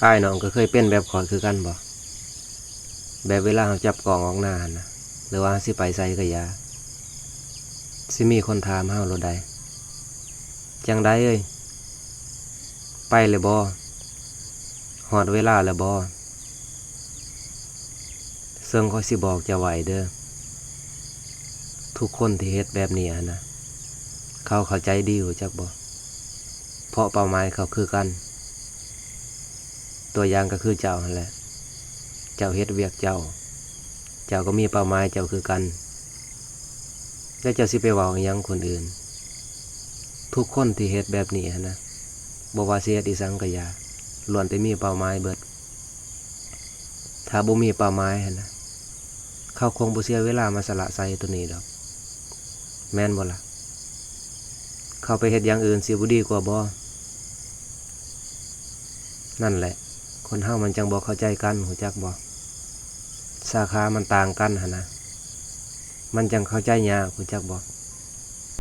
อ้ายน้องก็เคยเป็นแบบข่อยคือกันบ่แบบเวลาเราจับกล่องออกหน้านะหรือว่าสิไปไสก็อย่าสิมีคนถามเฮาโลดใดจังไดเอ้ยไปเลยบ่ฮอดเวลาแล้วบ่เซิงข้อยสิบอกเจ้าไว้เด้อทุกคนที่เฮ็ดแบบนี้นะเขาเข้าใจดีรู้จักบ่เพราะเป้าหมายเขาคือกันตัวอย่างก็คือเจ้านั่นแหละเจ้าเฮ็ดเวียกเจ้าก็มีเป้าหมายเจ้าคือกันแล้วเจ้าสิไปเว้าอิหยังคนอื่นทุกคนที่เฮ็ดแบบนี้นะบ่ว่าสิเฮ็ดอีสังก็อย่าล้วนแต่มีเป้าหมายเบิดถ้าบ่มีเป้าหมายนะเขาคงบ่เสียเวลามาสละไสตัวนี้ดอกแม่นบ่ล่ะเขาไปเฮ็ดอย่างอื่นสิบ่ดีกว่าบ่นั่นแหละคนเฮามันจังบ่เข้าใจกันรู้จักบ่สาขามันต่างกันหั่นนะมันจังเข้าใจยากรู้จักบ่